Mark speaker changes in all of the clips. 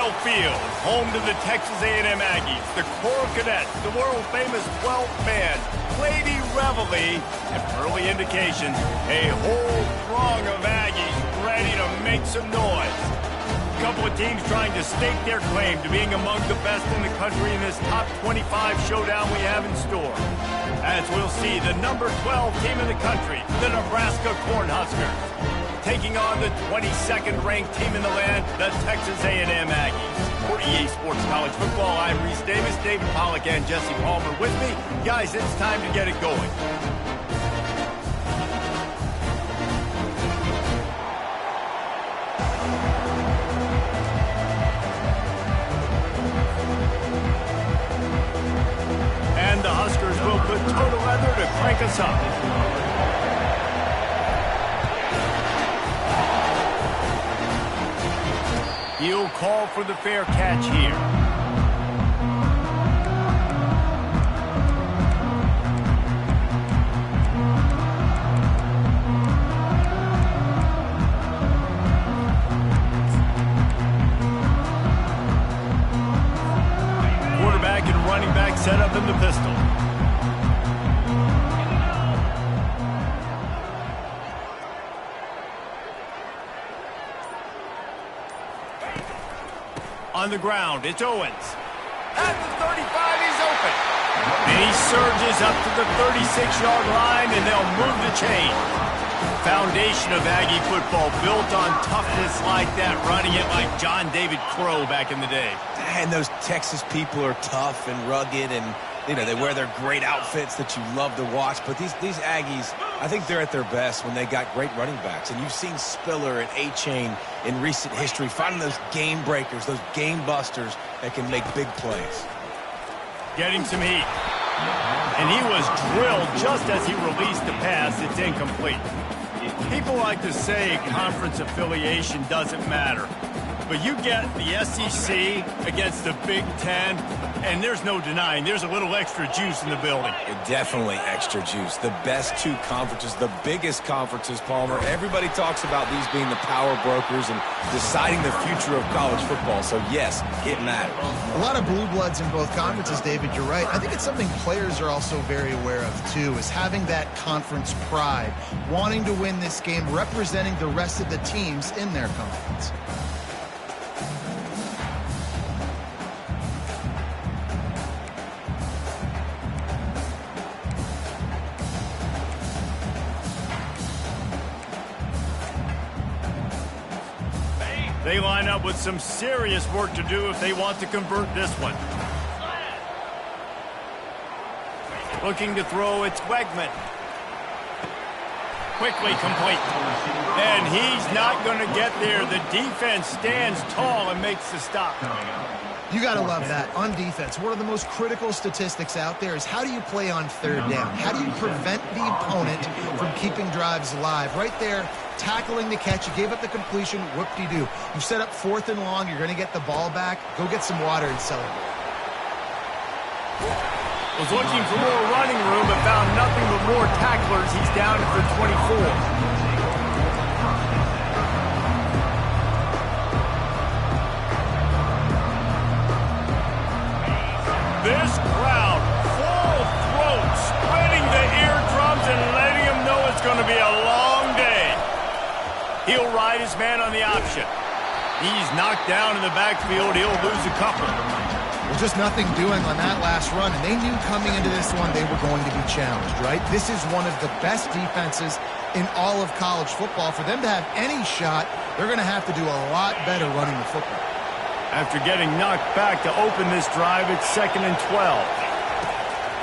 Speaker 1: Lambeau Field, home to the Texas A&M Aggies, the Coral Cadets, the world-famous 12th man, Lady Reveille, and early indications, a whole throng of Aggies ready to make some noise. A couple of teams trying to stake their claim to being among the best in the country in this top 25 showdown we have in store. As we'll see, the number 12 team in the country, the Nebraska Cornhuskers, taking on the 22nd ranked team in the land, the Texas A&M Aggies. For EA Sports College Football, I'm Reese Davis, David Pollack, and Jesse Palmer with me. Guys, it's time to get it going. And the Huskers will put total leather to crank us up. He'll call for the fair catch here. Quarterback and running back set up in the pistol. On the ground, it's Owens. At the 35, he's open. And he surges up to the 36-yard line, and they'll move the chain. Foundation of Aggie football built on toughness like that, running it like John David Crow back in the day.
Speaker 2: And those Texas people are tough and rugged, and you know, they wear their great outfits that you love to watch. But these Aggies, I think they're at their best when they got great running backs. And you've seen Spiller and A-Chain in recent history finding those game breakers, those game busters that can make big plays.
Speaker 1: Getting some heat. And he was drilled just as he released the pass. It's incomplete. People like to say conference affiliation doesn't matter. But you get the SEC against the Big Ten, and there's no denying there's a little extra juice in the building.
Speaker 2: Definitely extra juice. The best two conferences, the biggest conferences, Palmer. Everybody talks about these being the power brokers and deciding the future of college football. So, yes, it matters.
Speaker 3: A lot of blue bloods in both conferences, David. You're right. I think it's something players are also very aware of, too, is having that conference pride, wanting to win this game, representing the rest of the teams in their conference.
Speaker 1: They line up with some serious work to do if they want to convert this one. Looking to throw, it's Wegman. Quickly complete. And he's not going to get there. The defense stands tall and makes the stop.
Speaker 3: You got to love that. On defense, one of the most critical statistics out there is how do you play on third down? How do you prevent the opponent from keeping drives alive? Right there, tackling the catch. You gave up the completion. Whoop-de-doo. You set up 4th and long. You're going to get the ball back. Go get some water and celebrate.
Speaker 1: Was looking for more running room, but found nothing but more tacklers. He's down at the 24. This crowd, full throat, spreading the eardrums and letting him know it's going to be a long day. He'll ride his man on the option. He's knocked down in the backfield. He'll lose a couple.
Speaker 3: Well, just nothing doing on that last run, and they knew coming into this one they were going to be challenged, right? This is one of the best defenses in all of college football. For them to have any shot, they're going to have to do a lot better running the football.
Speaker 1: After getting knocked back to open this drive, it's 2nd and 12.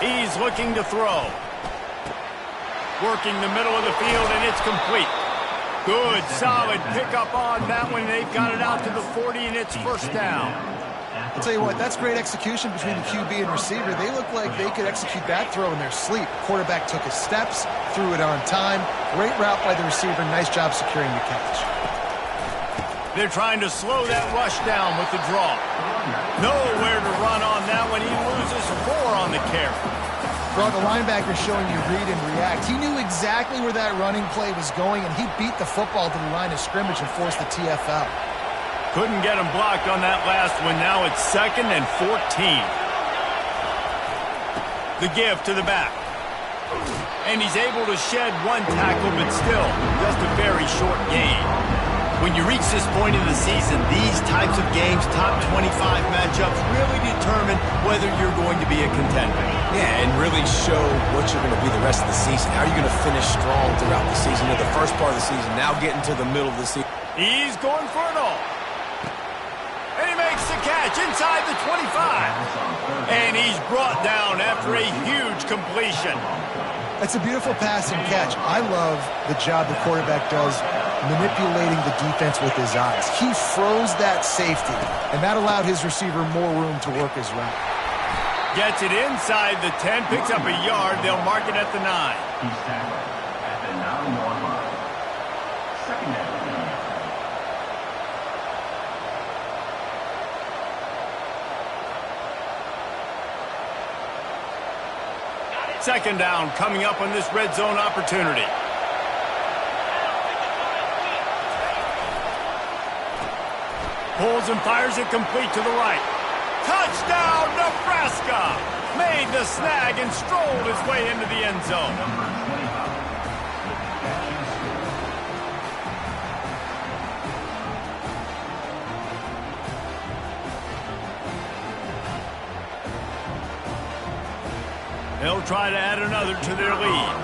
Speaker 1: He's looking to throw. Working the middle of the field, and it's complete. Good, solid pickup on that one. They've got it out to the 40, and it's first down.
Speaker 3: I'll tell you what, that's great execution between the QB and receiver. They look like they could execute that throw in their sleep. Quarterback took his steps, threw it on time. Great route by the receiver. Nice job securing the catch.
Speaker 1: They're trying to slow that rush down with the draw. Nowhere to run on that one. He loses 4 on the carry.
Speaker 3: Well, the linebacker showing you read and react. He knew exactly where that running play was going, and he beat the football to the line of scrimmage and forced the TFL.
Speaker 1: Couldn't get him blocked on that last one. Now it's 2nd and 14. The give to the back. And he's able to shed one tackle, but still just a very short gain. When you reach this point in the season, these types of games, top 25 matchups, really determine whether you're going to be a contender.
Speaker 2: Yeah, and really show what you're going to be the rest of the season. How are you going to finish strong throughout the season? The first part of the season, now getting to the middle of the season.
Speaker 1: He's going for it all. And he makes the catch inside the 25. And he's brought down after a huge completion.
Speaker 3: That's a beautiful pass and catch. I love the job the quarterback does manipulating the defense with his eyes. He froze that safety, and that allowed his receiver more room to work his route.
Speaker 1: Gets it inside the 10, picks up a yard. They'll mark it at the 9.
Speaker 4: He's tackled at the 9-yard line. 2nd down.
Speaker 1: Second down coming up on this red zone opportunity. Pulls and fires it complete to the right. Touchdown, Nebraska! Made the snag and strolled his way into the end zone. They'll try to add another to their lead.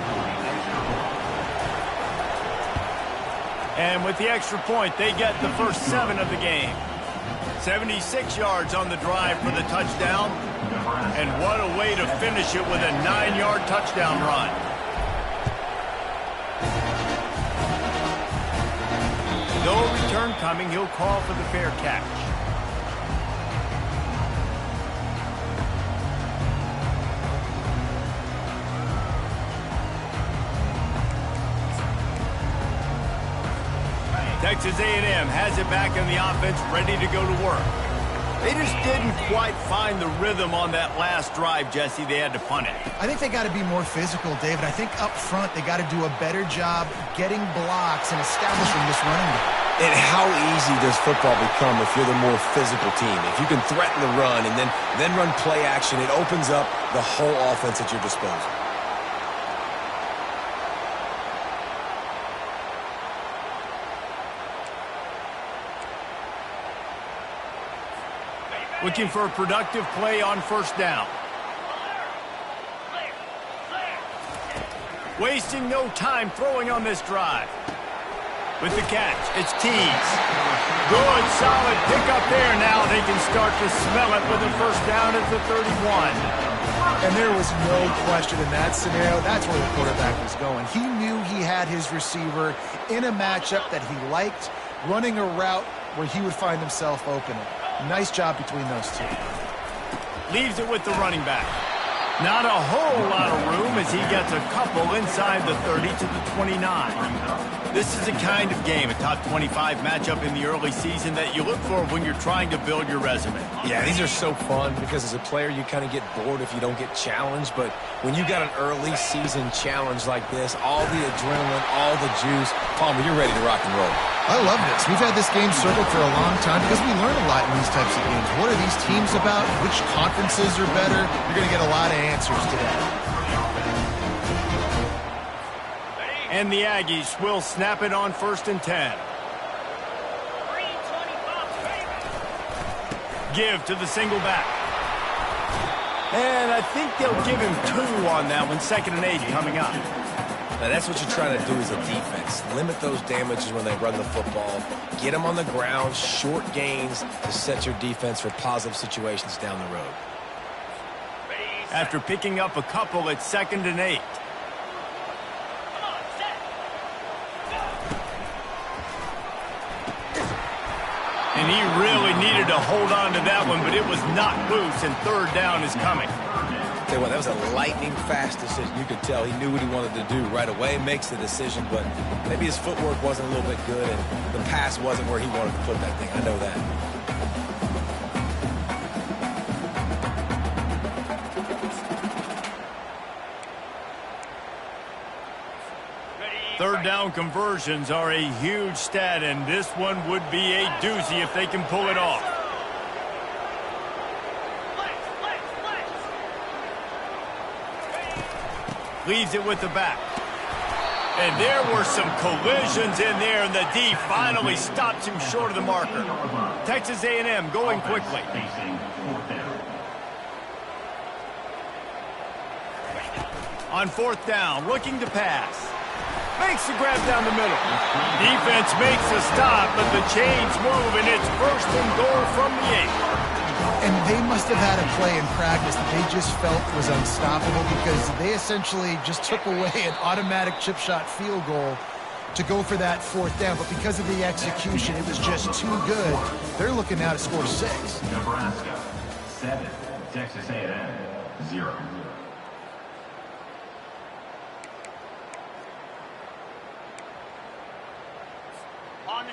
Speaker 1: And with the extra point, they get the first 7 of the game. 76 yards on the drive for the touchdown. And what a way to finish it with a 9-yard touchdown run. No return coming. He'll call for the fair catch. Texas A&M has it back in the offense, ready to go to work. They just didn't quite find the rhythm on that last drive, Jesse. They had to punt it.
Speaker 3: I think they got to be more physical, David. I think up front they got to do a better job getting blocks and establishing this running game.
Speaker 2: And how easy does football become if you're the more physical team? If you can threaten the run and then run play action, it opens up the whole offense at your disposal.
Speaker 1: Looking for a productive play on first down. Wasting no time throwing on this drive. With the catch, it's Tees. Good, solid pickup there. Now they can start to smell it with a first down at the 31.
Speaker 3: And there was no question in that scenario. That's where the quarterback was going. He knew he had his receiver in a matchup that he liked, running a route where he would find himself opening. Nice job between those two.
Speaker 1: Leaves it with the running back. Not a whole lot of room as he gets a couple inside the 30 to the 29. This is the kind of game, a top 25 matchup in the early season that you look for when you're trying to build your resume.
Speaker 2: Yeah, these are so fun because as a player you kind of get bored if you don't get challenged, but when you got an early season challenge like this, all the adrenaline, all the juice, Palmer, you're ready to rock and roll.
Speaker 3: I love this. We've had this game circled for a long time because we learn a lot in these types of games. What are these teams about? Which conferences are better? You're going to get a lot of answers today.
Speaker 1: And the Aggies will snap it on 1st and 10. Give to the single back. And I think they'll give him 2 on that one. 2nd and 8 coming up.
Speaker 2: Now that's what you're trying to do as a defense. Limit those damages when they run the football. Get them on the ground, short gains to set your defense for positive situations down the road.
Speaker 1: After picking up a couple at 2nd and 8. And he really needed to hold on to that one, but it was knocked loose, and 3rd down is coming.
Speaker 2: Tell you what, that was a lightning-fast decision. You could tell he knew what he wanted to do right away, makes the decision, but maybe his footwork wasn't a little bit good, and the pass wasn't where he wanted to put that thing. I know that.
Speaker 1: Third down conversions are a huge stat, and this one would be a doozy if they can pull it off. Leaves it with the back. And there were some collisions in there, and the D finally stops him short of the marker. Texas A&M going quickly. On fourth down, looking to pass. Makes the grab down the middle. Defense makes a stop, but the chains move, and it's first and goal from the 8.
Speaker 3: And they must have had a play in practice that they just felt was unstoppable because they essentially just took away an automatic chip shot field goal to go for that fourth down. But because of the execution, it was just too good. They're looking now to score 6.
Speaker 4: Nebraska 7, Texas A&M 0.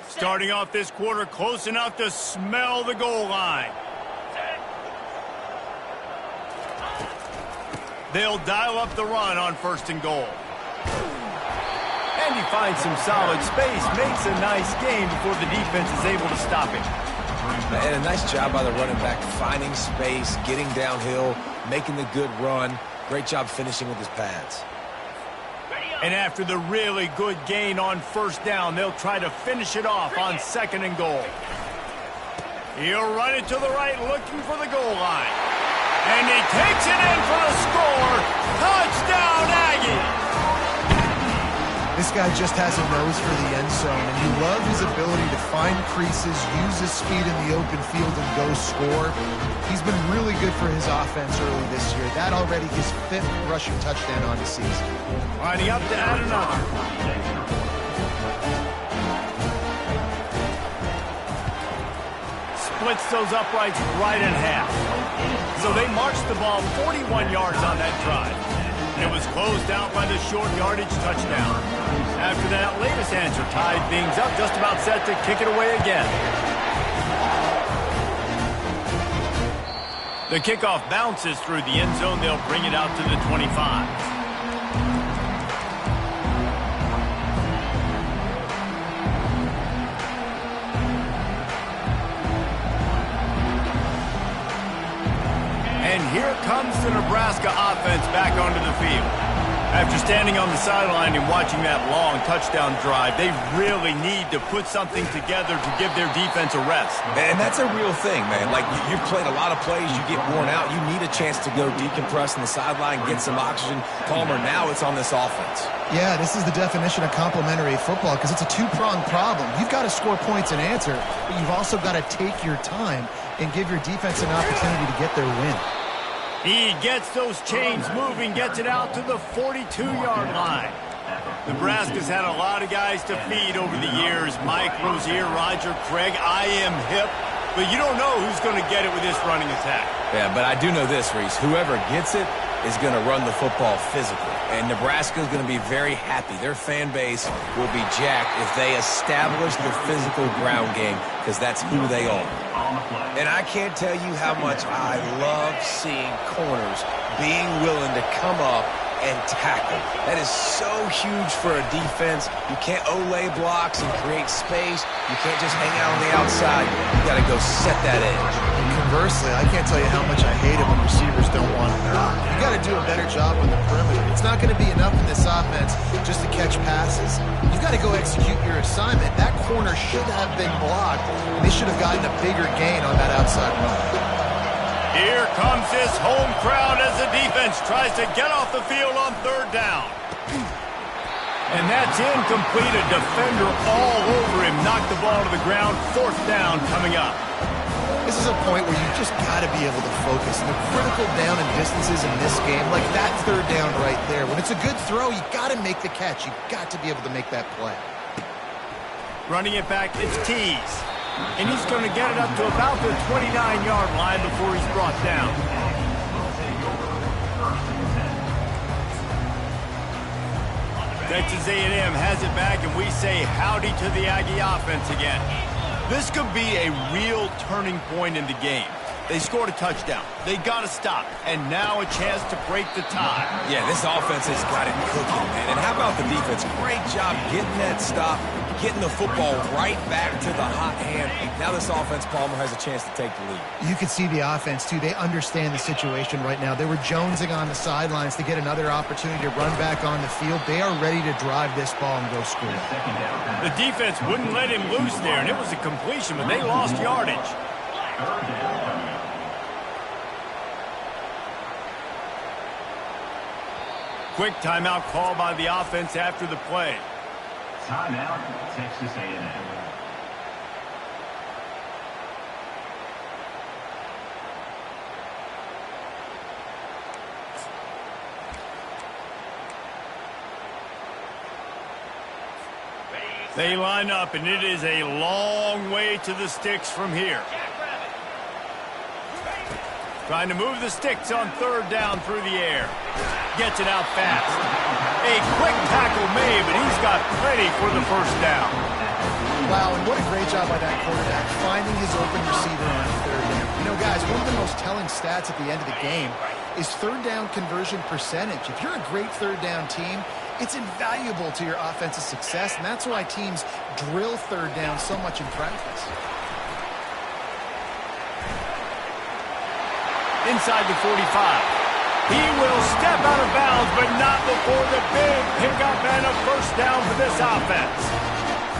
Speaker 1: Starting off this quarter close enough to smell the goal line. They'll dial up the run on first and goal. And he finds some solid space, makes a nice gain before the defense is able to stop him.
Speaker 2: And a nice job by the running back, finding space, getting downhill, making the good run. Great job finishing with his pads.
Speaker 1: And after the really good gain on first down, they'll try to finish it off on second and goal. He'll run it to the right, looking for the goal line. And he takes it in for the score. Touchdown, Aggies!
Speaker 3: This guy just has a nose for the end zone, and you love his ability to find creases, use his speed in the open field, and go score. He's been really good for his offense early this year. That already his 5th rushing touchdown on the season.
Speaker 1: Lining up to add another. Splits those uprights right in half. So they marched the ball 41 yards on that drive. And it was closed out by the short yardage touchdown. After that latest answer tied things up, just about set to kick it away again. The kickoff bounces through the end zone. They'll bring it out to the 25. And here comes the Nebraska offense back onto the field. After standing on the sideline and watching that long touchdown drive, they really need to put something together to give their defense a rest.
Speaker 2: And that's a real thing, man. Like, you've played a lot of plays, you get worn out, you need a chance to go decompress on the sideline, get some oxygen. Palmer, now it's on this offense.
Speaker 3: Yeah, this is the definition of complementary football because it's a two-pronged problem. You've got to score points and answer, but you've also got to take your time and give your defense an opportunity to get their win.
Speaker 1: He gets those chains moving, gets it out to the 42-yard line. Nebraska's had a lot of guys to feed over the years. Mike Rozier, Roger Craig, I am hip. But you don't know who's going to get it with this running attack.
Speaker 2: Yeah, but I do know this, Reese. Whoever gets it is going to run the football physically. And Nebraska is going to be very happy. Their fan base will be jacked if they establish the physical ground game because that's who they are. And I can't tell you how much I love seeing corners being willing to come up and tackle. That is so huge for a defense. You can't Olay blocks and create space. You can't just hang out on the outside. You got to go set that edge.
Speaker 3: Conversely, I can't tell you how much I hate it when receivers don't want to block. You got to do a better job on the perimeter. It's not going to be enough in this offense just to catch passes. You've got to go execute your assignment. That corner should have been blocked. They should have gotten a bigger gain on that outside run.
Speaker 1: Here comes this home crowd as the defense tries to get off the field on third down. And that's incomplete. A defender all over him. Knocked the ball to the ground. Fourth down coming up.
Speaker 3: This is a point where you just got to be able to focus. And the critical down and distances in this game, like that third down right there. When it's a good throw, you got to make the catch. You got to be able to make that play.
Speaker 1: Running it back, it's Tease. And he's going to get it up to about the 29-yard line before he's brought down. Texas A&M has it back, and we say howdy to the Aggie offense again. This could be a real turning point in the game. They scored a touchdown. They got to stop. And now a chance to break the tie.
Speaker 2: Yeah, this offense has got it cooking, man. And how about the defense? Great job getting that stop, getting the football right back to the hot hand. Now this offense, Palmer, has a chance to take the lead.
Speaker 3: You can see the offense, too. They understand the situation right now. They were jonesing on the sidelines to get another opportunity to run back on the field. They are ready to drive this ball and go score.
Speaker 1: The defense wouldn't let him loose there, and it was a completion, but they lost yardage. Quick timeout call by the offense after the play.
Speaker 4: Timeout, Texas A&M.
Speaker 1: They line up, and it is a long way to the sticks from here. Trying to move the sticks on third down through the air. Gets it out fast. A quick tackle made, but he's got plenty for the first down.
Speaker 3: Wow, and what a great job by that quarterback, finding his open receiver on third down. You know, guys, one of the most telling stats at the end of the game is third down conversion percentage. If you're a great third down team, it's invaluable to your offensive success, and that's why teams drill third down so much in practice.
Speaker 1: Inside the 45. He will step out of bounds, but not before the big pickup and a first down for this offense.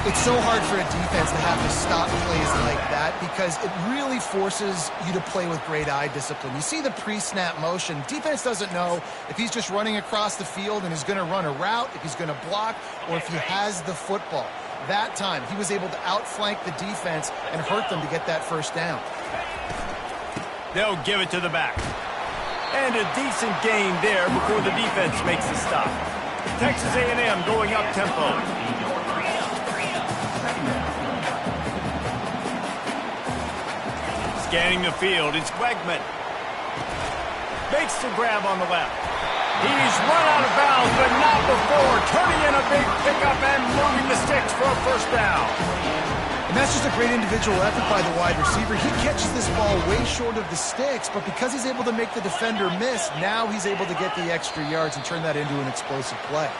Speaker 3: It's so hard for a defense to have to stop plays like that because it really forces you to play with great eye discipline. You see the pre-snap motion. Defense doesn't know if he's just running across the field and is going to run a route, if he's going to block, or if he has the football. That time, he was able to outflank the defense and hurt them to get that first down.
Speaker 1: They'll give it to the back. And a decent gain there before the defense makes the stop. Texas A&M going up tempo. Scanning the field, it's Wegman. Makes the grab on the left. He's run out of bounds, but not before turning in a big pickup and moving the sticks for a first down.
Speaker 3: And that's just a great individual effort by the wide receiver. He catches this ball way short of the sticks, but because he's able to make the defender miss, now he's able to get the extra yards and turn that into an explosive play.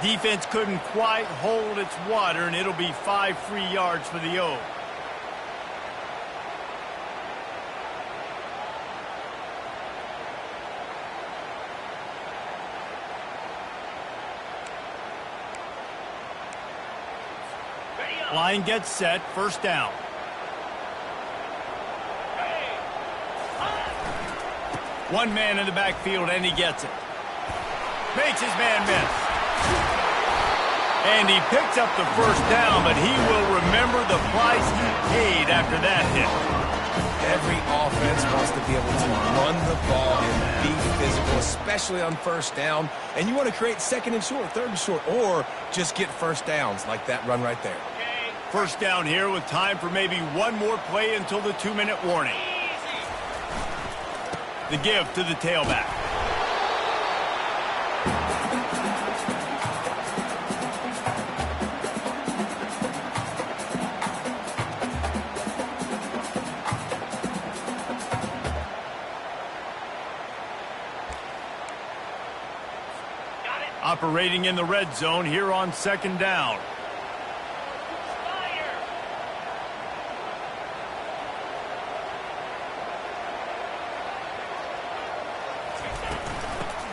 Speaker 1: Defense couldn't quite hold its water, and it'll be 5 free yards for the O. Line gets set, first down. One man in the backfield, and he gets it. Makes his man miss. And he picks up the first down, but he will remember the price he paid after that hit.
Speaker 2: Every offense wants to be able to run the ball and be physical, especially on first down. And you want to create second and short, third and short, or just get first downs like that run right there.
Speaker 1: First down here with time for maybe one more play until the 2-minute warning. The give to the tailback. Operating in the red zone here on second down.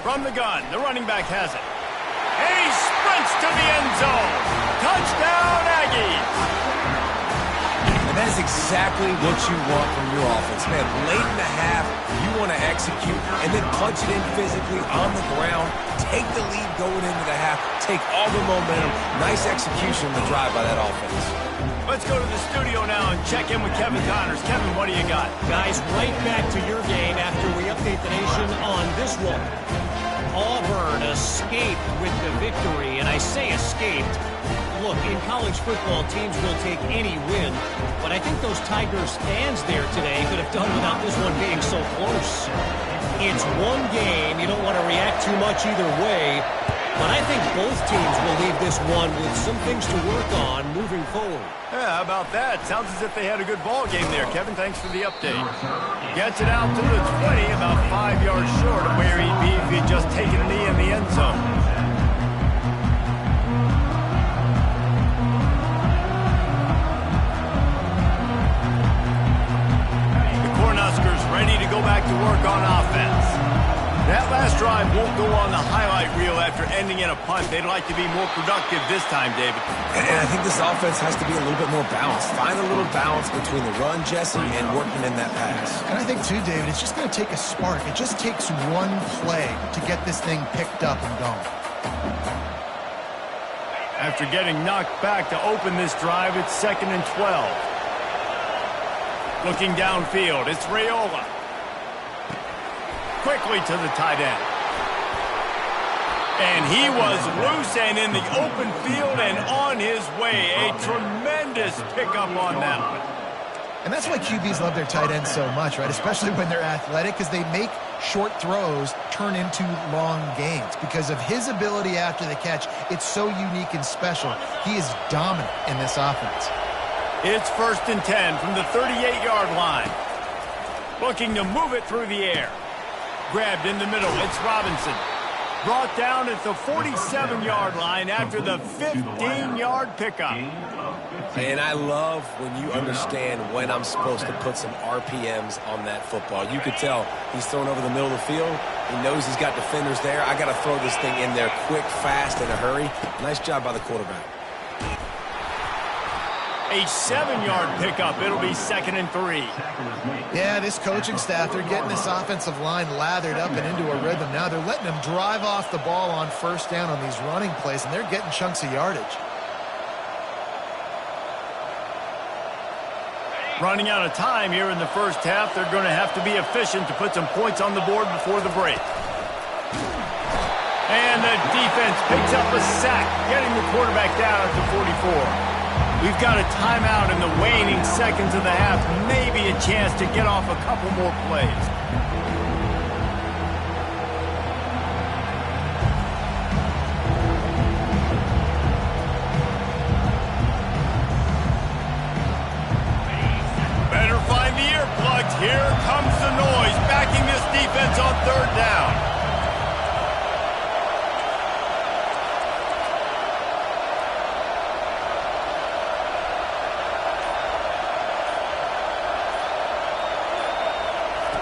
Speaker 1: From the gun, the running back has it. And he sprints to the end zone. Touchdown, Aggies!
Speaker 2: And that is exactly what you want from your offense. Man, late in the half, you want to execute and then punch it in physically on the ground. Take the lead going into the half. Take all the momentum. Nice execution on the drive by that offense.
Speaker 1: Let's go to the studio now and check in with Kevin Connors. Kevin, what do you got?
Speaker 5: Guys, right back to your game after we update the nation on this one. Auburn escaped with the victory, and I say escaped. Look, in college football, teams will take any win, but I think those Tigers fans there today could have done without this one being so close. It's one game. You don't want to react too much either way. But I think both teams will leave this one with some things to work on moving forward.
Speaker 1: Yeah, how about that? Sounds as if they had a good ball game there. Kevin, thanks for the update. Gets it out to the 20, about 5 yards short of where he'd be if he'd just taken a knee in the end zone. The Cornhuskers ready to go back to work on offense. That last drive won't go on the highlight reel after ending in a punt. They'd like to be more productive this time, David.
Speaker 2: And I think this offense has to be a little bit more balanced. Find a little balance between the run, Jesse, and working in that pass.
Speaker 3: And I think, too, David, it's just going to take a spark. It just takes one play to get this thing picked up and going.
Speaker 1: After getting knocked back to open this drive, it's 2nd and 12. Looking downfield, it's Raiola. Quickly to the tight end. And he was loose and in the open field and on his way. A tremendous pickup on that one.
Speaker 3: And that's why QBs love their tight ends so much, right? Especially when they're athletic, because they make short throws turn into long gains. Because of his ability after the catch, it's so unique and special. He is dominant in this offense.
Speaker 1: It's 1st and 10 from the 38-yard line. Looking to move it through the air. Grabbed in the middle, it's Robinson. Brought down at the 47-yard line after the 15-yard pickup.
Speaker 2: And I love when you understand when I'm supposed to put some RPMs on that football. You could tell he's thrown over the middle of the field. He knows he's got defenders there. I got to throw this thing in there quick, fast, in a hurry. Nice job by the quarterback.
Speaker 1: A 7-yard pickup. It'll be 2nd and 3.
Speaker 3: Yeah, this coaching staff, they're getting this offensive line lathered up and into a rhythm. Now they're letting them drive off the ball on 1st down on these running plays, and they're getting chunks of yardage.
Speaker 1: Running out of time here in the first half. They're going to have to be efficient to put some points on the board before the break. And the defense picks up a sack, getting the quarterback down at the 44. We've got a timeout in the waning seconds of the half. Maybe a chance to get off a couple more plays. Better find the earplugs. Here comes the noise, backing this defense on 3rd down.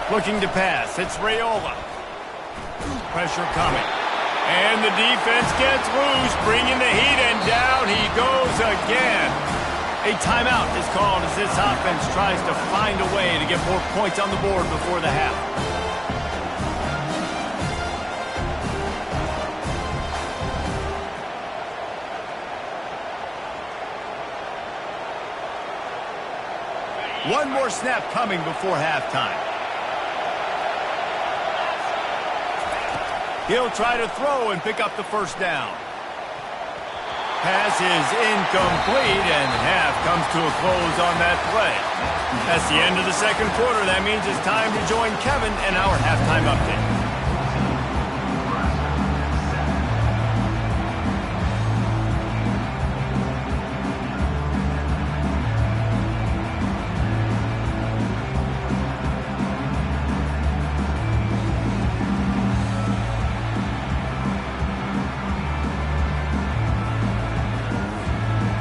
Speaker 1: Looking to pass, it's Raiola. Pressure coming. And the defense gets loose, bringing the heat, and down he goes again. A timeout is called as this offense tries to find a way to get more points on the board before the half. One more snap coming before halftime. He'll try to throw and pick up the 1st down. Pass is incomplete, and half comes to a close on that play. That's the end of the 2nd quarter. That means it's time to join Kevin and our halftime update.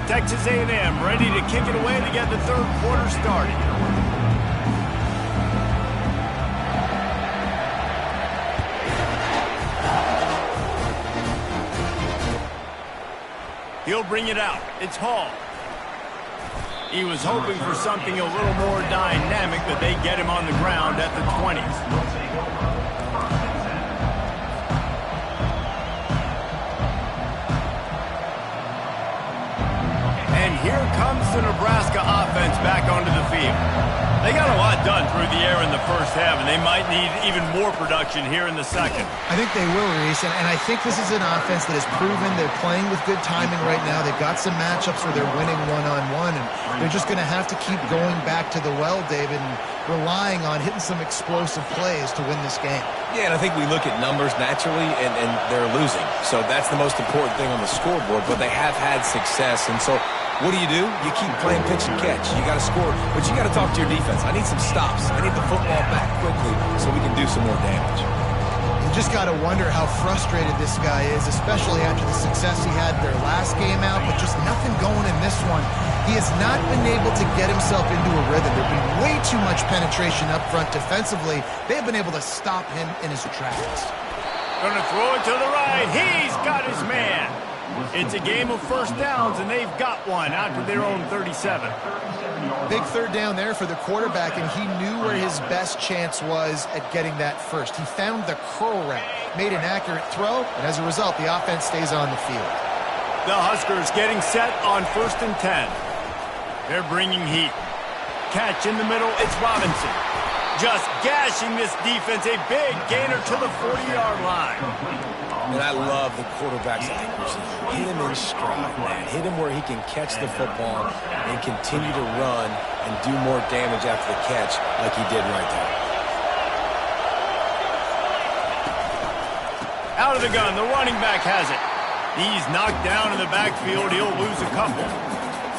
Speaker 1: Texas A&M ready to kick it away to get the 3rd quarter started. He'll bring it out. It's Hall. He was hoping for something a little more dynamic, but they get him on the ground at the 20s. here comes the Nebraska offense back onto the field. They got a lot done through the air in the first half, and they might need even more production here in the second.
Speaker 3: I think they will, Reese, and I think this is an offense that has proven they're playing with good timing right now. They've got some matchups where they're winning one-on-one, and they're just going to have to keep going back to the well, David, and relying on hitting some explosive plays to win this game.
Speaker 2: Yeah, and I think we look at numbers naturally, and they're losing. So that's the most important thing on the scoreboard, but they have had success. And so what do? You keep playing pitch and catch. You got to score, but you got to talk to your defense. I need some stops. I need the football back quickly so we can do some more damage.
Speaker 3: You just got to wonder how frustrated this guy is, especially after the success he had their last game out, but just nothing going in this one. He has not been able to get himself into a rhythm. There's been way too much penetration up front defensively. They've been able to stop him in his tracks.
Speaker 1: Gonna throw it to the right. He's got his man. It's a game of first downs, and they've got one out to their own 37.
Speaker 3: Big third down there for the quarterback, and he knew where his best chance was at getting that first. He found the curl route, made an accurate throw, and as a result, the offense stays on the field.
Speaker 1: The Huskers getting set on 1st and 10. They're bringing heat. Catch in the middle, it's Robinson. Just gashing this defense, a big gainer to the 40-yard line.
Speaker 2: And I love the quarterback's accuracy. Hit him in stride, man. Hit him where he can catch the football and continue to run and do more damage after the catch like he did right there.
Speaker 1: Out of the gun, the running back has it. He's knocked down in the backfield. He'll lose a couple.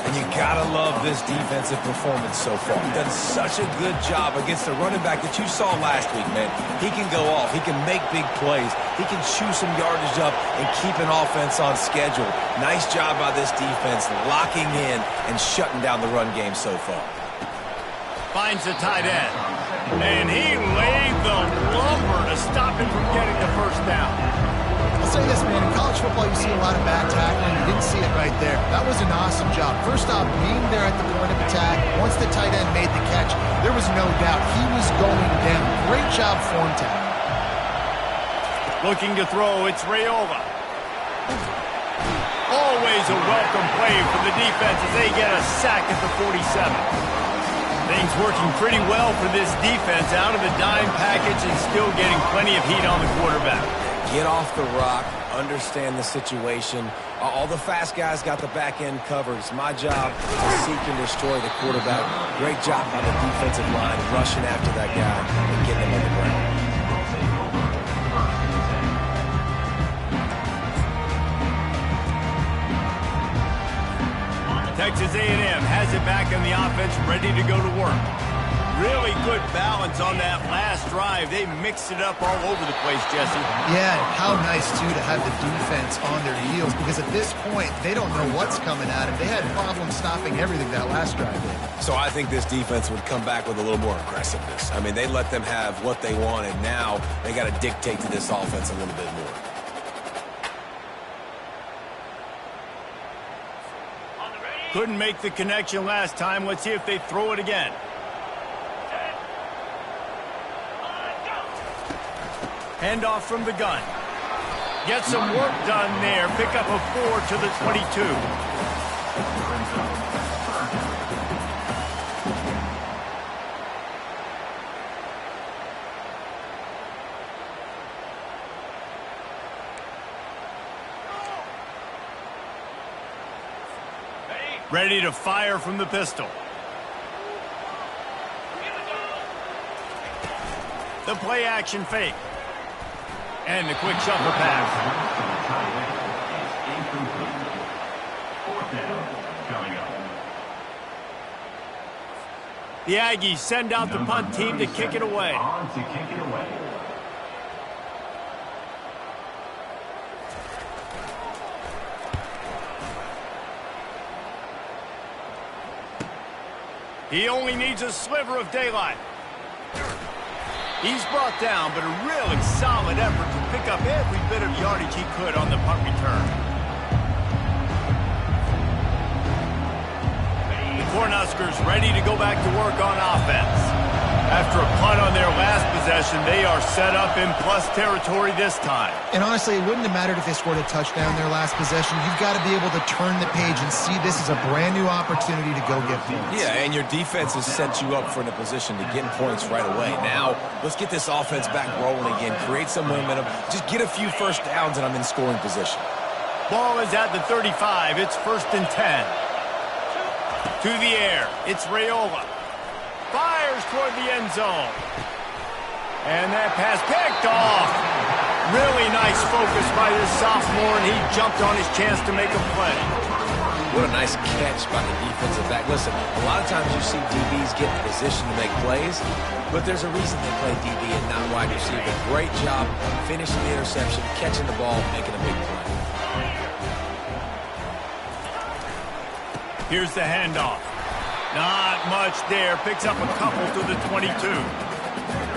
Speaker 2: And you gotta love this defensive performance so far. He's done such a good job against the running back that you saw last week, man. He can go off. He can make big plays. He can chew some yardage up and keep an offense on schedule. Nice job by this defense locking in and shutting down the run game so far.
Speaker 1: Finds the tight end. And he laid the lumber to stop him from getting the first down.
Speaker 3: I'll say this, man, in college football you see a lot of bad tackling. You didn't see it right there. That was an awesome job. First off, being there at the point of attack, once the tight end made the catch, there was no doubt he was going down. Great job form tackle.
Speaker 1: Looking to throw, it's Raiola. Always a welcome play for the defense as they get a sack at the 47. Things working pretty well for this defense out of the dime package and still getting plenty of heat on the quarterback.
Speaker 2: Get off the rock, understand the situation. All the fast guys got the back end covered. It's my job to seek and destroy the quarterback. Great job by the defensive line, rushing after that guy and getting him on the ground.
Speaker 1: Texas A&M has it back on the offense, ready to go to work. Really good balance on that last drive. They mixed it up all over the place, Jesse.
Speaker 3: Yeah, how nice, too, to have the defense on their heels, because at this point, they don't know what's coming at them. They had problems stopping everything that last drive did.
Speaker 2: So I think this defense would come back with a little more aggressiveness. I mean, they let them have what they wanted. Now they got to dictate to this offense a little bit more.
Speaker 1: Couldn't make the connection last time. Let's see if they throw it again. Handoff from the gun. Get some work done there. Pick up a 4 to the 22. Ready to fire from the pistol. The play action fake. And the quick shuffle pass. The Aggies send out the punt team to kick it away. He only needs a sliver of daylight. He's brought down, but a really solid effort to pick up every bit of yardage he could on the punt return. The Cornhuskers ready to go back to work on offense. After a punt on their last possession, they are set up in plus territory this time.
Speaker 3: And honestly, it wouldn't have mattered if they scored a touchdown their last possession. You've got to be able to turn the page and see this as a brand new opportunity to go get points.
Speaker 2: Yeah, and your defense has set you up for a position to get points right away. Now, let's get this offense back rolling again, create some momentum, just get a few first downs, and I'm in scoring position.
Speaker 1: Ball is at the 35. It's 1st and 10. To the air. It's Raiola. Fires toward the end zone. And that pass picked off. Really nice focus by this sophomore, and he jumped on his chance to make a play.
Speaker 2: What a nice catch by the defensive back. Listen, a lot of times you see DBs get in position to make plays, but there's a reason they play DB and not wide receiver. Great job finishing the interception, catching the ball, making a big play.
Speaker 1: Here's the handoff. Not much there. Picks up a couple to the 22.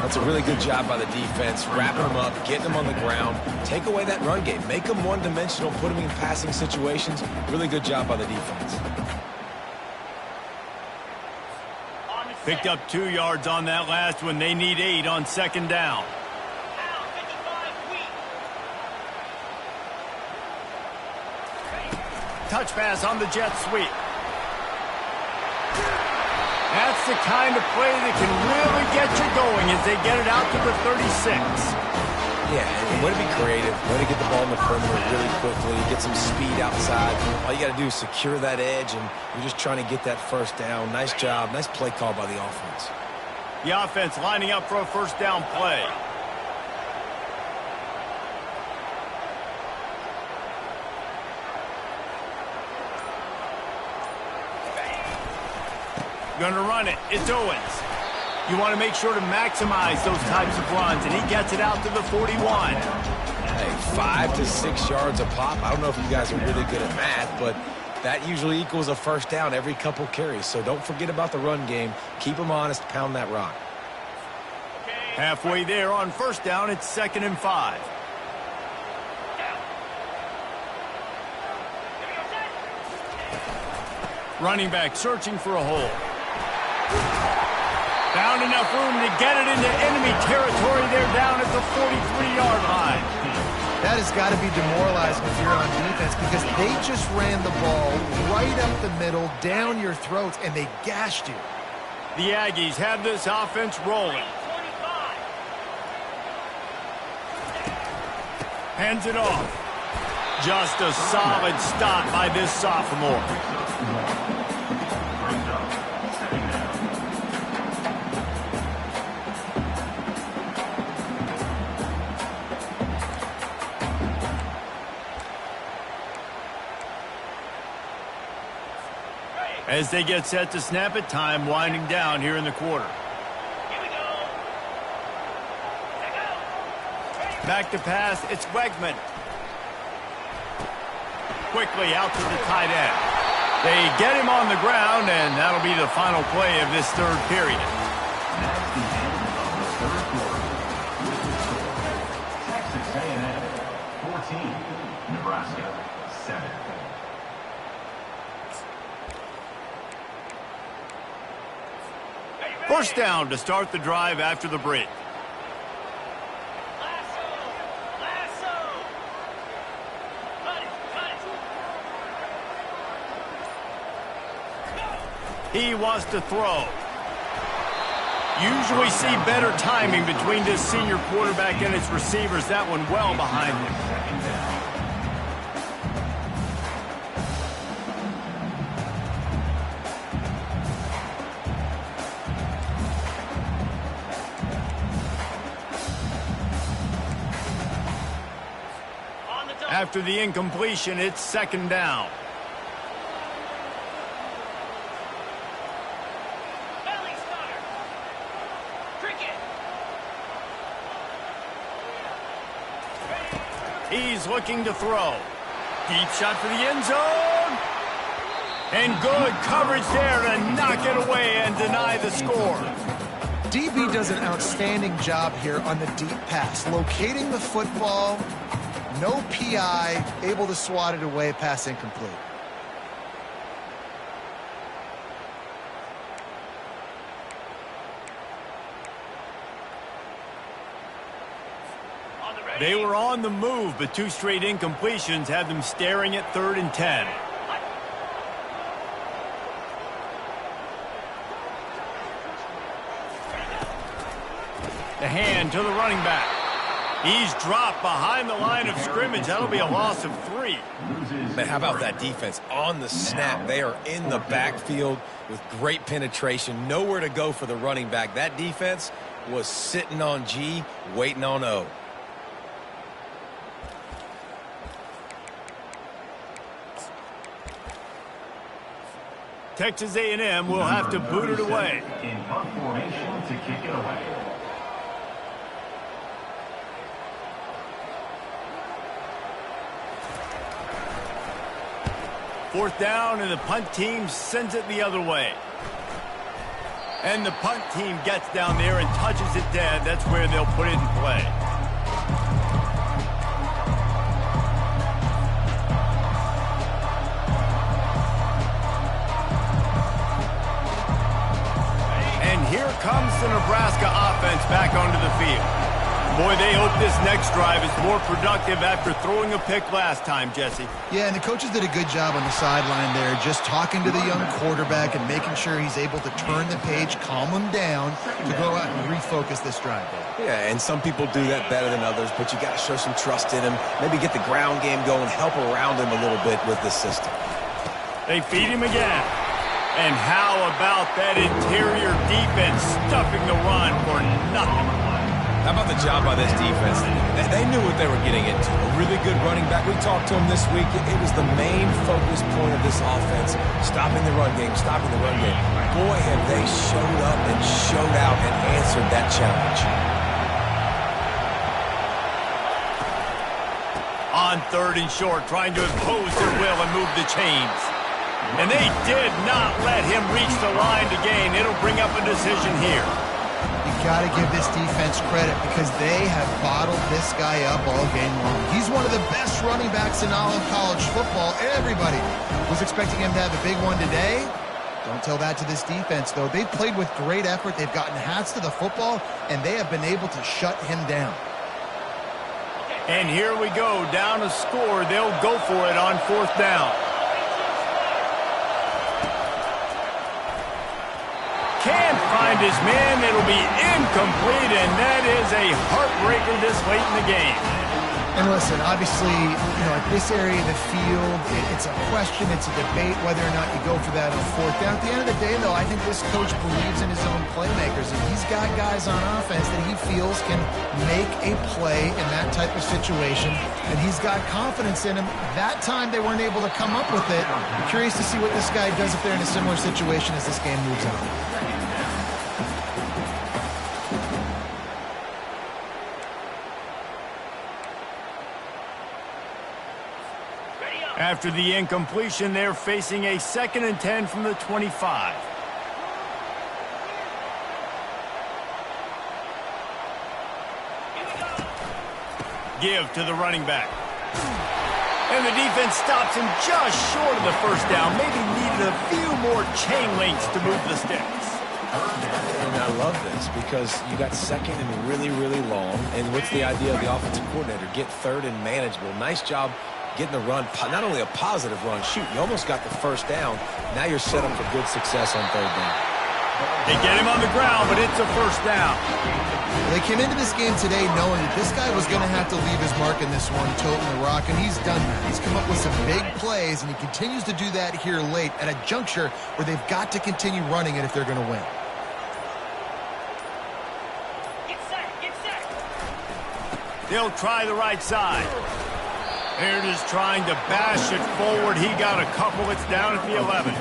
Speaker 2: That's a really good job by the defense, wrapping them up, getting them on the ground. Take away that run game. Make them one-dimensional, put them in passing situations. Really good job by the defense.
Speaker 1: Picked up 2 yards on that last one. They need 8 on 2nd down. Touch pass on the jet sweep. That's the kind of play that can really get you going as they get it out to the 36.
Speaker 2: Yeah, and way to be creative, way to get the ball in the perimeter really quickly, get some speed outside. All you got to do is secure that edge, and you're just trying to get that first down. Nice job, nice play call by the offense.
Speaker 1: The offense lining up for a 1st down play. Going to run it. It's Owens. You want to make sure to maximize those types of runs, and he gets it out to the 41.
Speaker 2: Hey, 5 to 6 yards a pop. I don't know if you guys are really good at math, but that usually equals a 1st down every couple carries. So don't forget about the run game. Keep them honest. Pound that rock.
Speaker 1: Halfway there on 1st down. It's 2nd and 5. Running back searching for a hole. Found enough room to get it into enemy territory. They're down at the 43-yard line.
Speaker 3: That has got to be demoralizing if you're on defense because they just ran the ball right up the middle, down your throats, and they gashed you.
Speaker 1: The Aggies have this offense rolling. Hands it off. Just a solid stop by this sophomore. As they get set to snap it, time winding down here in the quarter. Back to pass, it's Wegman. Quickly out to the tight end. They get him on the ground, and that'll be the final play of this 3rd period.
Speaker 4: That's the end of the 3rd quarter. With the score, Texas A&M 14, Nebraska 7.
Speaker 1: First down to start the drive after the break. He wants to throw. Usually see better timing between this senior quarterback and his receivers. That one well behind him. After the incompletion, it's 2nd down. He's looking to throw. Deep shot for the end zone. And good coverage there to knock it away and deny the score.
Speaker 3: DB does an outstanding job here on the deep pass. Locating the football, no PI, able to swat it away, pass incomplete.
Speaker 1: They were on the move, but 2 straight incompletions had them staring at 3rd and 10. The hand to the running back. He's dropped behind the line of scrimmage. That'll be a loss of 3.
Speaker 2: Man, how about that defense on the snap? They are in the backfield with great penetration. Nowhere to go for the running back. That defense was sitting on G, waiting on O.
Speaker 1: Texas A&M will have to boot it away.
Speaker 4: In punt formation to kick it away.
Speaker 1: Fourth down, and the punt team sends it the other way. And the punt team gets down there and touches it dead. That's where they'll put it in play. And here comes the Nebraska offense back onto the field. Boy, they hope this next drive is more productive after throwing a pick last time, Jesse.
Speaker 3: Yeah, and the coaches did a good job on the sideline there, just talking to the young quarterback and making sure he's able to turn the page, calm him down to go out and refocus this drive.
Speaker 2: Yeah, and some people do that better than others, but you got to show some trust in him. Maybe get the ground game going, help around him a little bit with this system.
Speaker 1: They feed him again. And how about that interior defense stuffing the run for nothing?
Speaker 2: How about the job by this defense? They knew what they were getting into. A really good running back. We talked to him this week. It was the main focus point of this offense. Stopping the run game, stopping the run game. Boy, have they showed up and showed out and answered that challenge.
Speaker 1: On 3rd and short, trying to impose their will and move the chains. And they did not let him reach the line to gain. It'll bring up a decision here.
Speaker 3: You got to give this defense credit because they have bottled this guy up all game long. He's one of the best running backs in all of college football. Everybody was expecting him to have a big one today. Don't tell that to this defense, though. They've played with great effort. They've gotten hats to the football, and they have been able to shut him down.
Speaker 1: And here we go, down a score. They'll go for it on 4th down. Can't find his man. It'll be incomplete, and that is a heartbreaker this late in the game.
Speaker 3: And listen, obviously, at this area of the field, it's a question, it's a debate whether or not you go for that on 4th down. At the end of the day, though, I think this coach believes in his own playmakers, and he's got guys on offense that he feels can make a play in that type of situation, and he's got confidence in him. That time, they weren't able to come up with it. I'm curious to see what this guy does if they're in a similar situation as this game moves on.
Speaker 1: After the incompletion, they're facing a 2nd and 10 from the 25. Give to the running back. And the defense stops him just short of the 1st down. Maybe needed a few more chain links to move the sticks.
Speaker 2: And I love this because you got 2nd and really, really long. And what's the idea of the offensive coordinator? Get 3rd and manageable. Nice job getting the run, not only a positive run, shoot, you almost got the 1st down. Now you're set up for good success on 3rd down.
Speaker 1: They get him on the ground, but it's a 1st down.
Speaker 3: They came into this game today knowing that this guy was going to have to leave his mark in this one, toting the rock, and he's done that. He's come up with some big plays, and he continues to do that here late at a juncture where they've got to continue running it if they're going to win.
Speaker 1: Get set. They'll try the right side. They're just trying to bash it forward. He got a couple. It's down at the 11.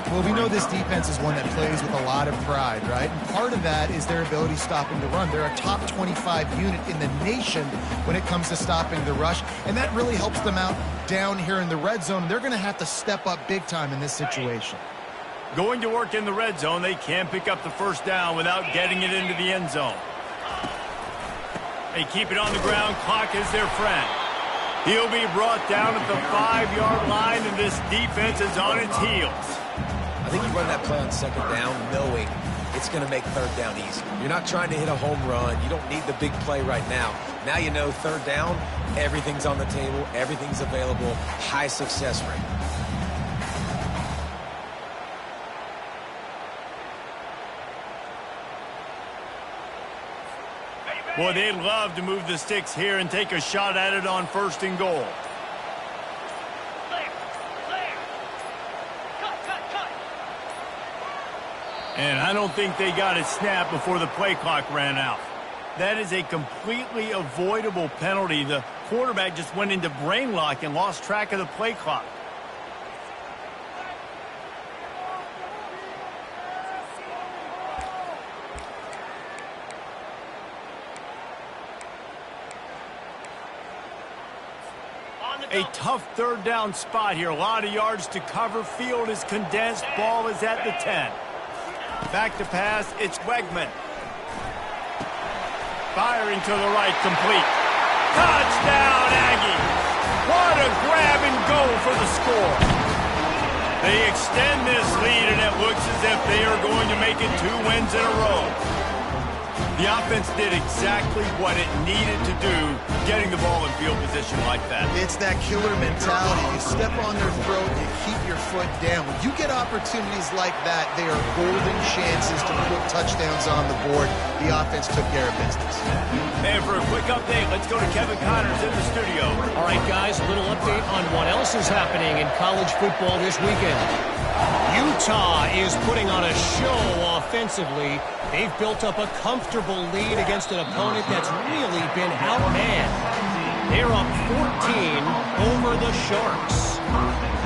Speaker 3: Well, we know this defense is one that plays with a lot of pride, right? And part of that is their ability stopping the run. They're a top 25 unit in the nation when it comes to stopping the rush, and that really helps them out down here in the red zone. They're going to have to step up big time in this situation.
Speaker 1: Going to work in the red zone. They can't pick up the 1st down without getting it into the end zone. They keep it on the ground. Clock is their friend. He'll be brought down at the 5-yard line, and this defense is on its heels.
Speaker 2: I think you run that play on second down knowing it's going to make third down easy. You're not trying to hit a home run. You don't need the big play right now. Now you know third down, everything's on the table, everything's available, high success rate.
Speaker 1: Boy, they'd love to move the sticks here and take a shot at it on 1st and goal. And I don't think they got it snapped before the play clock ran out. That is a completely avoidable penalty. The quarterback just went into brain lock and lost track of the play clock. A tough third down spot here. A lot of yards to cover. Field is condensed. Ball is at the 10. Back to pass. It's Wegman. Firing to the right. Complete. Touchdown, Aggie. What a grab and go for the score. They extend this lead, and it looks as if they are going to make it 2 wins in a row. The offense did exactly what it needed to do, getting the ball in field position like that.
Speaker 3: It's that killer mentality. You step on their throat, you keep your foot down. When you get opportunities like that, they are golden chances to put touchdowns on the board. The offense took care of business.
Speaker 1: And for a quick update, let's go to Kevin Connors in the studio.
Speaker 5: All right, guys, a little update on what else is happening in college football this weekend. Utah is putting on a show offensively. They've built up a comfortable lead against an opponent that's really been outmanned. They're up 14 over the Sharks.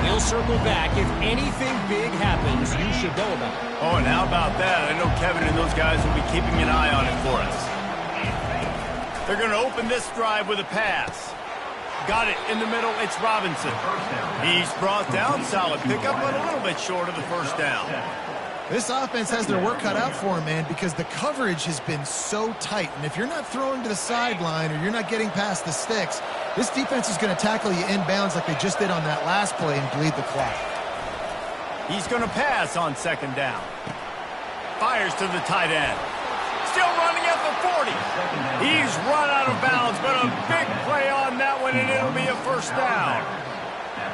Speaker 5: We'll circle back. If anything big happens, you should know about it.
Speaker 1: Oh, and how about that? I know Kevin and those guys will be keeping an eye on it for us. They're going to open this drive with a pass. Got it in the middle. It's Robinson. He's brought down. Solid pickup, but a little bit short of the first down.
Speaker 3: This offense has their work cut out for them, man, because the coverage has been so tight. And if you're not throwing to the sideline or you're not getting past the sticks, this defense is going to tackle you inbounds like they just did on that last play and bleed the clock.
Speaker 1: He's going to pass on 2nd down. Fires to the tight end. Still running at the 40. He's run out of bounds, but a big play on that one, and it'll be a 1st down.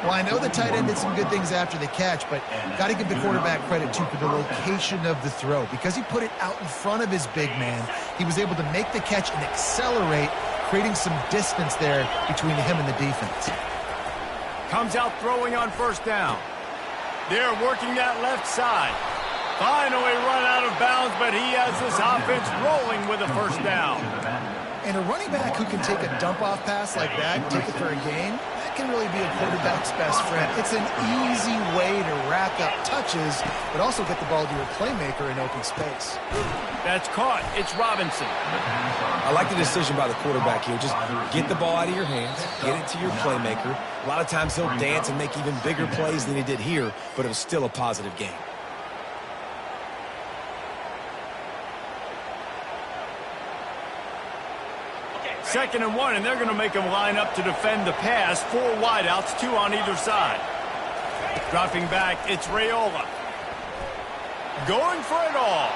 Speaker 3: Well, I know the tight end did some good things after the catch, but got to give the quarterback credit, too, for the location of the throw. Because he put it out in front of his big man, he was able to make the catch and accelerate, creating some distance there between him and the defense.
Speaker 1: Comes out throwing on 1st down. They're working that left side. Finally run out of bounds, but he has this offense rolling with a 1st down.
Speaker 3: And a running back who can take a dump-off pass like that and take it for a gain, that can really be a quarterback's best friend. It's an easy way to rack up touches, but also get the ball to your playmaker in open space.
Speaker 1: That's caught. It's Robinson.
Speaker 2: I like the decision by the quarterback here. Just get the ball out of your hands, get it to your playmaker. A lot of times he'll dance and make even bigger plays than he did here, but it was still a positive game.
Speaker 1: 2nd and 1, and they're going to make them line up to defend the pass. 4 wideouts, 2 on either side. Dropping back, it's Raiola. Going for it all.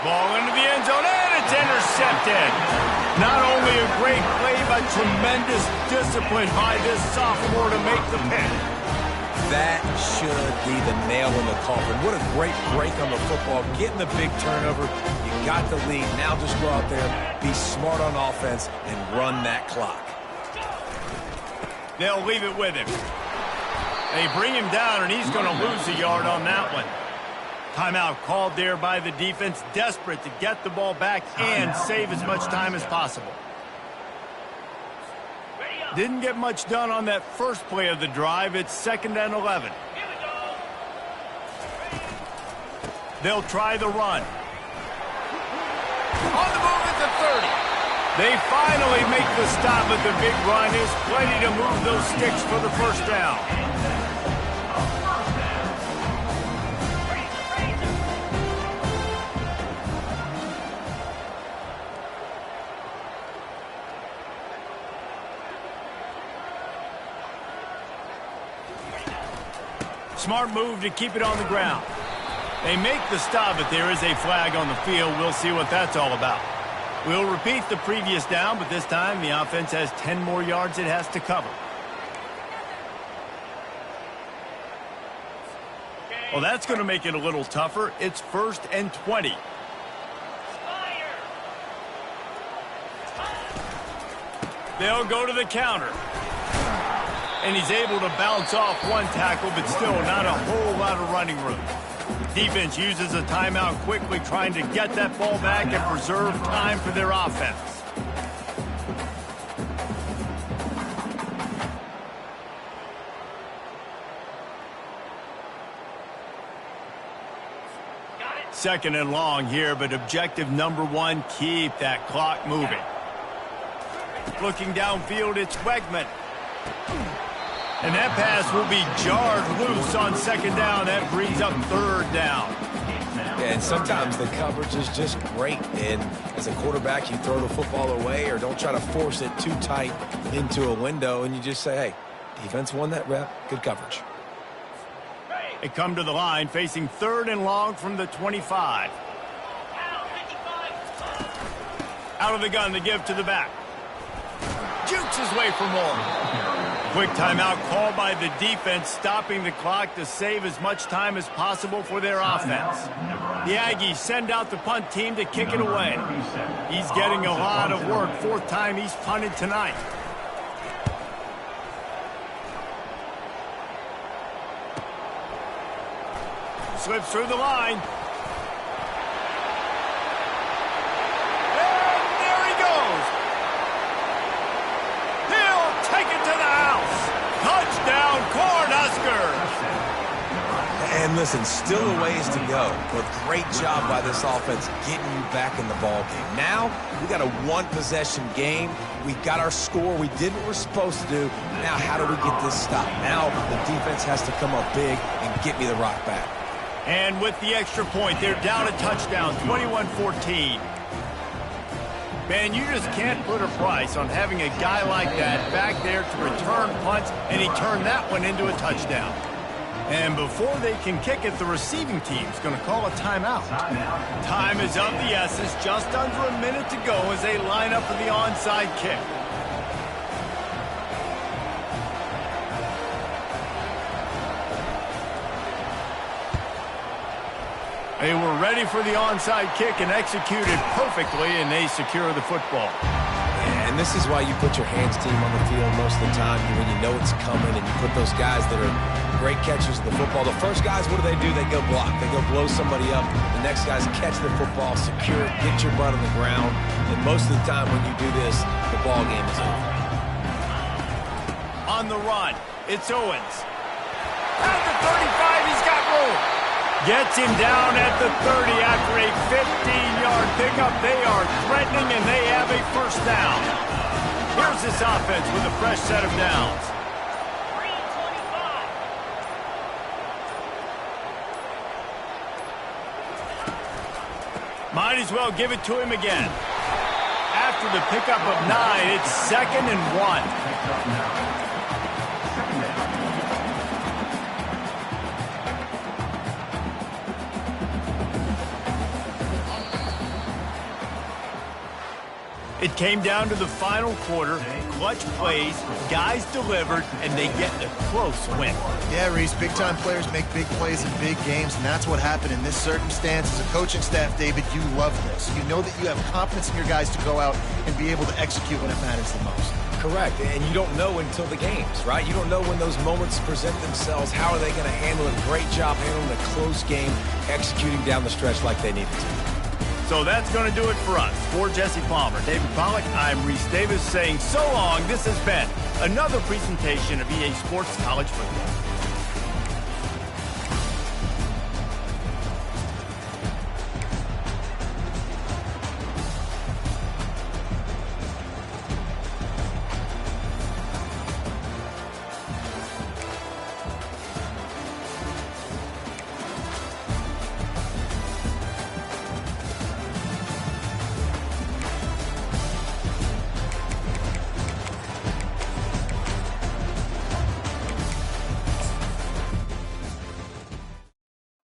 Speaker 1: Ball into the end zone, and it's intercepted. Not only a great play, but tremendous discipline by this sophomore to make the pick.
Speaker 2: That should be the nail in the coffin. What a great break on the football. Getting the big turnover. You got the lead. Now just go out there, be smart on offense, and run that clock.
Speaker 1: They'll leave it with him. They bring him down, and he's going to lose a yard on that one. Timeout called there by the defense, desperate to get the ball back and save as much time as possible. Didn't get much done on that first play of the drive. It's 2nd and 11. They'll try the run. On the move at the 30. They finally make the stop, but the big run is plenty to move those sticks for the 1st down. Smart move to keep it on the ground. They make the stop, but there is a flag on the field. We'll see what that's all about. We'll repeat the previous down, but this time the offense has 10 more yards it has to cover. Well, that's going to make it a little tougher. It's 1st and 20. They'll go to the counter. And he's able to bounce off one tackle, but still not a whole lot of running room. Defense uses a timeout quickly, trying to get that ball back and preserve time for their offense. Second and long here, but objective number 1, keep that clock moving. Looking downfield, it's Wegman. And that pass will be jarred loose on 2nd down. That brings up 3rd down.
Speaker 2: Yeah, and sometimes the coverage is just great. And as a quarterback, you throw the football away or don't try to force it too tight into a window. And you just say, hey, defense won that rep. Good coverage.
Speaker 1: They come to the line facing 3rd and long from the 25. Out of the gun to give to the back. Jukes his way for more. Quick timeout called by the defense, stopping the clock to save as much time as possible for their offense. The Aggies send out the punt team to kick it away. He's getting a lot of work. 4th time he's punted tonight. Slips through the line. And there he goes. He'll take it to the house. Touchdown, Cornhuskers.
Speaker 2: And listen, still a ways to go, but great job by this offense getting you back in the ball game. Now, we got a 1-possession game. We got our score. We did what we're supposed to do. Now, how do we get this stopped? Now, the defense has to come up big and get me the rock back.
Speaker 1: And with the extra point, they're down a touchdown, 21-14. Man, you just can't put a price on having a guy like that back there to return punts, and he turned that one into a touchdown. And before they can kick it, the receiving team's going to call a timeout. Time is of the essence, just under a minute to go as they line up for the onside kick. They were ready for the onside kick and executed perfectly, and they secure the football.
Speaker 2: And this is why you put your hands team on the field most of the time when you know it's coming, and you put those guys that are great catchers of the football. The first guys, what do? They go block. They go blow somebody up. The next guys catch the football, secure it, get your butt on the ground. And most of the time when you do this, the ball game is over.
Speaker 1: On the run, it's Owens. At the 35, he's got room. Gets him down at the 30 after a 15-yard pickup. They are threatening, and they have a 1st down. Here's this offense with a fresh set of downs. Might as well give it to him again. After the pickup of 9, it's 2nd and 1. It came down to the final quarter. Clutch plays, guys delivered, and they get a close win.
Speaker 3: Yeah, Reese, big-time players make big plays in big games, and that's what happened in this circumstance. As a coaching staff, David, you love this. You know that you have confidence in your guys to go out and be able to execute when it matters the most.
Speaker 2: Correct, and you don't know until the games, right? You don't know when those moments present themselves. How are they going to handle it? Great job handling a close game, executing down the stretch like they needed to.
Speaker 1: So that's going to do it for us. For Jesse Palmer, David Pollack, I'm Reese Davis saying so long. This has been another presentation of EA Sports College Football.